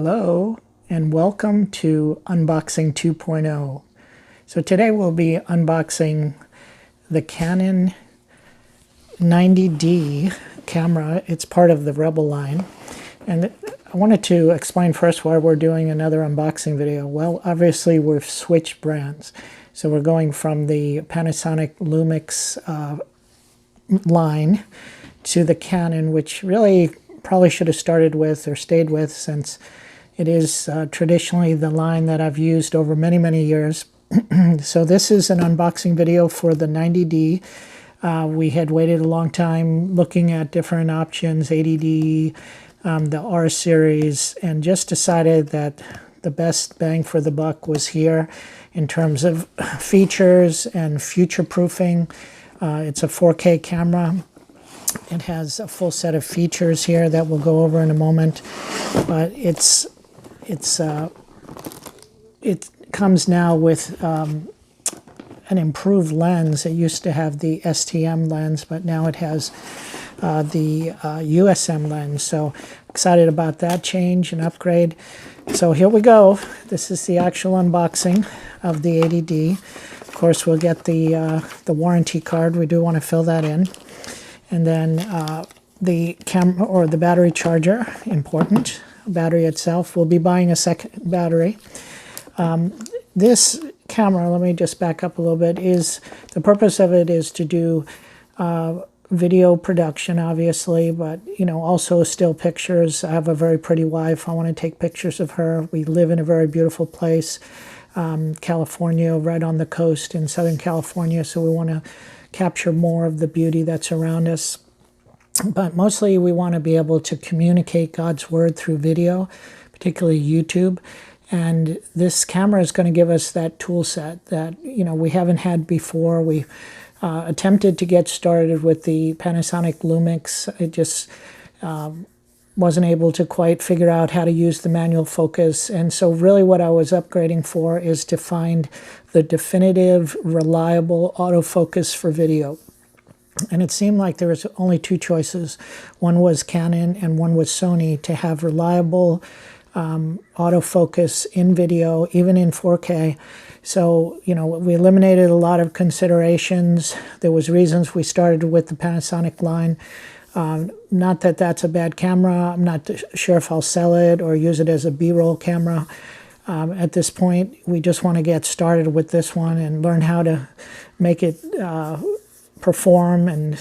Hello and welcome to Unboxing 2.0. So today we'll be unboxing the Canon 90D camera. It's part of the Rebel line. And I wanted to explain first why we're doing another unboxing video. Well, obviously we've switched brands. So we're going from the Panasonic Lumix line to the Canon, which really probably should have started with or stayed with, since it is traditionally the line that I've used over many, many years. So this is an unboxing video for the 90D. We had waited a long time looking at different options, 80D, the R series, and just decided that the best bang for the buck was here in terms of features and future-proofing. It's a 4K camera. It has a full set of features here that we'll go over in a moment, but it comes now with an improved lens. It used to have the STM lens, but now it has the USM lens. So excited about that change and upgrade. So here we go. This is the actual unboxing of the 80D. Of course, we'll get the warranty card. We do want to fill that in. And then the camera or the battery charger, important. Battery itself. We'll be buying a second battery. This camera, let me just back up a little bit, the purpose of it is to do video production, obviously, but also still pictures. I have a very pretty wife. I want to take pictures of her. We live in a very beautiful place, California, right on the coast in Southern California, so we want to capture more of the beauty that's around us. But mostly we want to be able to communicate God's word through video, particularly YouTube. And this camera is going to give us that tool set that we haven't had before. We attempted to get started with the Panasonic Lumix. It just wasn't able to quite figure out how to use the manual focus. And so really what I was upgrading for is to find the definitive, reliable autofocus for video. And it seemed like there was only two choices. One was Canon and one was Sony to have reliable autofocus in video, even in 4K. So, we eliminated a lot of considerations. There was reasons we started with the Panasonic line. Not that that's a bad camera. I'm not sure if I'll sell it or use it as a B-roll camera. At this point, we just want to get started with this one and learn how to make it perform and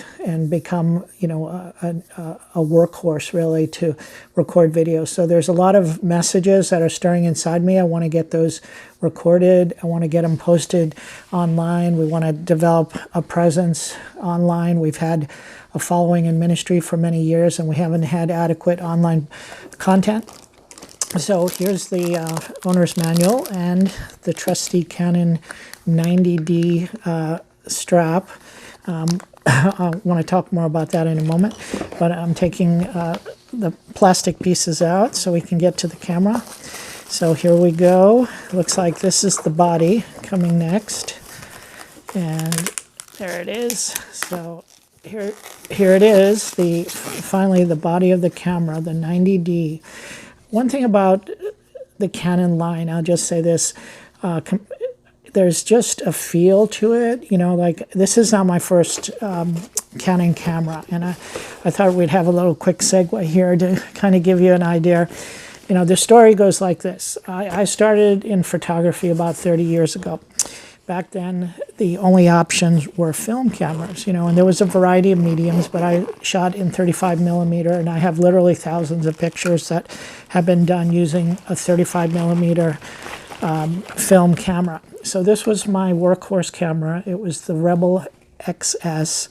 become, a workhorse, really, to record videos. So there's a lot of messages that are stirring inside me. I want to get those recorded. I want to get them posted online. We want to develop a presence online. We've had a following in ministry for many years, and we haven't had adequate online content. So here's the owner's manual and the trusty Canon 90D strap. I want to talk more about that in a moment, but I'm taking the plastic pieces out so we can get to the camera. So here we go. Looks like this is the body coming next, and there it is. So here it is, finally the body of the camera, the 90D. One thing about the Canon line, I'll just say this, there's just a feel to it, like this is not my first Canon camera, and I thought we'd have a little quick segue here to kind of give you an idea. The story goes like this. I started in photography about 30 years ago. Back then, the only options were film cameras, and there was a variety of mediums, but I shot in 35 millimeter, and I have literally thousands of pictures that have been done using a 35 millimeter film camera. So this was my workhorse camera. It was the Rebel XS,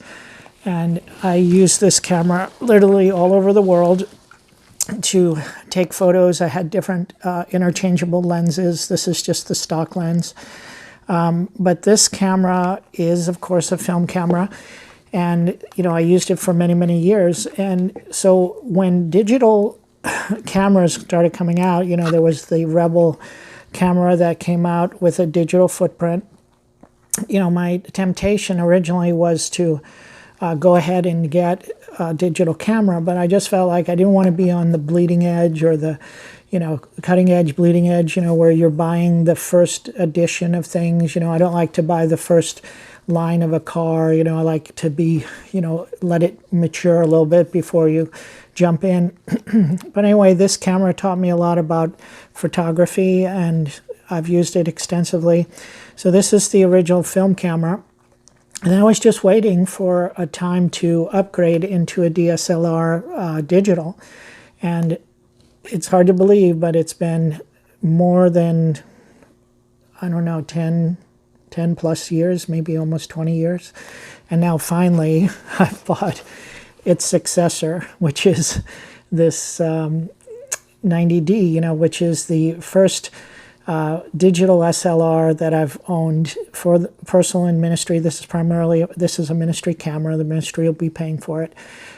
and I used this camera literally all over the world to take photos. I had different interchangeable lenses. This is just the stock lens. But this camera is, of course, a film camera, and I used it for many, many years. And so when digital cameras started coming out, there was the Rebel camera that came out with a digital footprint. My temptation originally was to go ahead and get a digital camera, but I just felt like I didn't want to be on the bleeding edge or the, you know, cutting edge, bleeding edge, you know, where you're buying the first edition of things. You know, I don't like to buy the first line of a car. You know, I like to be, you know, let it mature a little bit before you jump in. But anyway, this camera taught me a lot about photography, and I've used it extensively. So this is the original film camera. And I was just waiting for a time to upgrade into a DSLR digital. And it's hard to believe, but it's been more than, I don't know, 10 plus years, maybe almost 20 years. And now finally I've bought its successor, which is this 90D, you know, which is the first digital SLR that I've owned for the personal and ministry. This is a ministry camera. The ministry will be paying for it.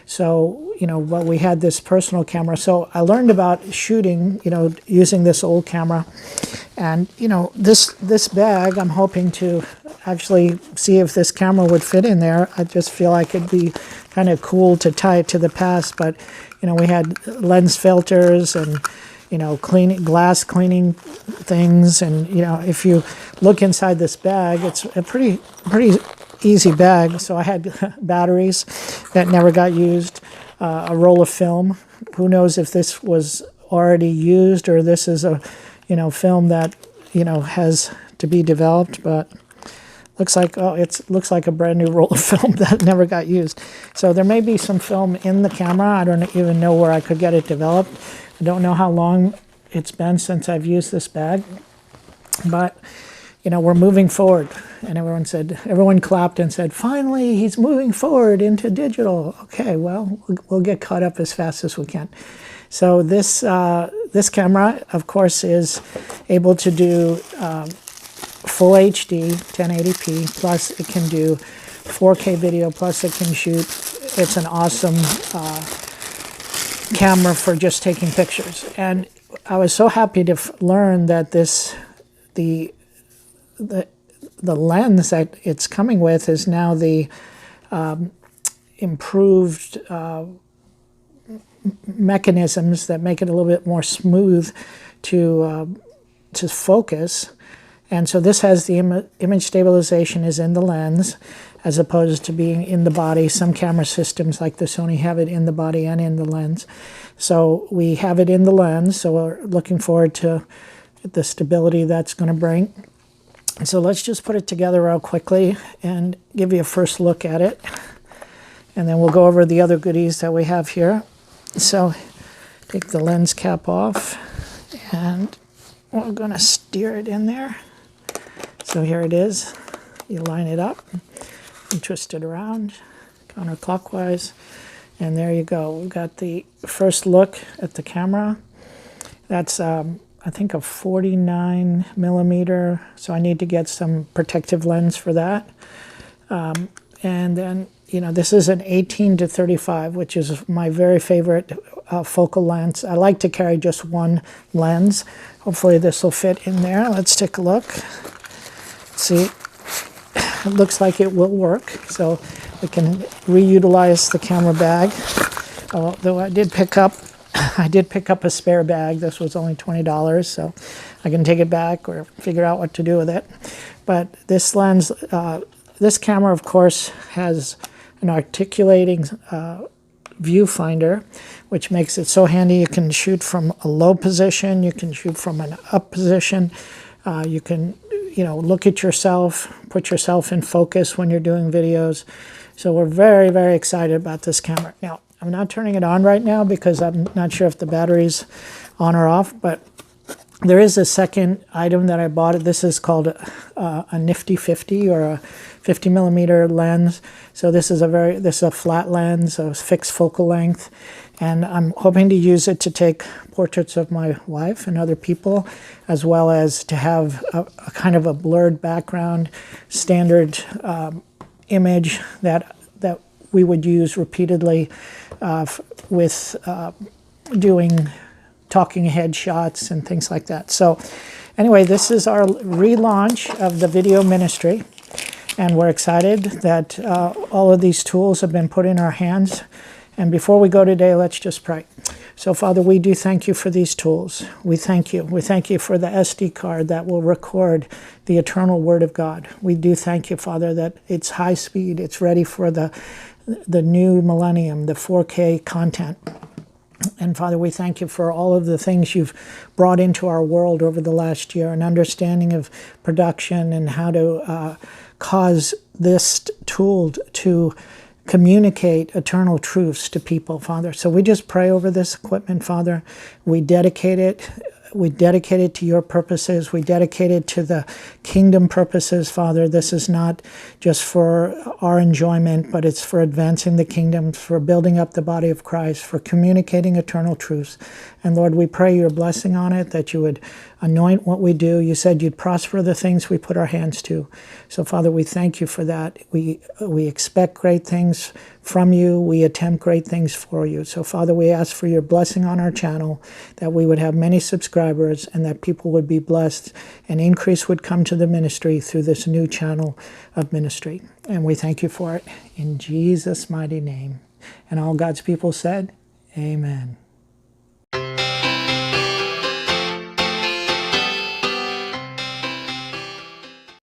So, you know, but we had this personal camera. So I learned about shooting, you know, using this old camera. And, you know, this bag, I'm hoping to actually see if this camera would fit in there. I just feel like it'd be kind of cool to tie it to the past. But, you know, we had lens filters and, you know, glass cleaning things. And, you know, if you look inside this bag, it's a pretty easy bag. So I had batteries that never got used, a roll of film. Who knows if this was already used or this is a, you know, film that, you know, has to be developed, but looks like, oh, it looks like a brand new roll of film that never got used. So there may be some film in the camera. I don't even know where I could get it developed. I don't know how long it's been since I've used this bag, but, you know, we're moving forward. And everyone clapped and said, finally, he's moving forward into digital. Okay, well, we'll get caught up as fast as we can. So this camera, of course, is able to do full HD, 1080p, plus it can do 4K video, plus it can shoot. It's an awesome camera for just taking pictures. And I was so happy to learn that the lens that it's coming with is now the improved mechanisms that make it a little bit more smooth to focus. And so this has the image stabilization is in the lens as opposed to being in the body. Some camera systems like the Sony have it in the body and in the lens. So we have it in the lens, so we're looking forward to the stability that's going to bring. So let's just put it together real quickly and give you a first look at it. And then we'll go over the other goodies that we have here. So take the lens cap off and we're going to steer it in there. So here it is. You line it up and twist it around counterclockwise. And there you go. We've got the first look at the camera. That's I think a 49 millimeter, so I need to get some protective lens for that. And then, you know, this is an 18 to 35, which is my very favorite focal length. I like to carry just one lens. Hopefully this will fit in there. Let's take a look. See, it looks like it will work. So we can reutilize the camera bag. Although I did pick up a spare bag. This was only $20, so I can take it back or figure out what to do with it. But this lens, this camera, of course, has an articulating viewfinder, which makes it so handy. You can shoot from a low position, you can shoot from an up position, you can, you know, look at yourself, put yourself in focus when you're doing videos. So we're very, very excited about this camera. Now, I'm not turning it on right now because I'm not sure if the battery's on or off, but there is a second item that I bought. This is called a nifty 50 or a 50 millimeter lens. So this is a flat lens, a fixed focal length, and I'm hoping to use it to take portraits of my wife and other people, as well as to have a kind of a blurred background, standard image that we would use repeatedly with doing talking head shots and things like that. So anyway, this is our relaunch of the video ministry, and we're excited that all of these tools have been put in our hands. And before we go today, let's just pray. So, Father, we do thank you for these tools. We thank you. We thank you for the SD card that will record the eternal Word of God. We do thank you, Father, that it's high speed. It's ready for the new millennium, the 4K content. And Father, we thank you for all of the things you've brought into our world over the last year, an understanding of production and how to cause this tool to communicate eternal truths to people, Father. So we just pray over this equipment, Father. We dedicate it. We dedicate it to your purposes. We dedicate it to the kingdom purposes, Father. This is not just for our enjoyment, but it's for advancing the kingdom, for building up the body of Christ, for communicating eternal truths. And Lord, we pray your blessing on it, that you would anoint what we do. You said you'd prosper the things we put our hands to. So, Father, we thank you for that. We expect great things from you. We attempt great things for you. So, Father, we ask for your blessing on our channel, that we would have many subscribers and that people would be blessed and increase would come to the ministry through this new channel of ministry. And we thank you for it in Jesus' mighty name. And all God's people said, amen.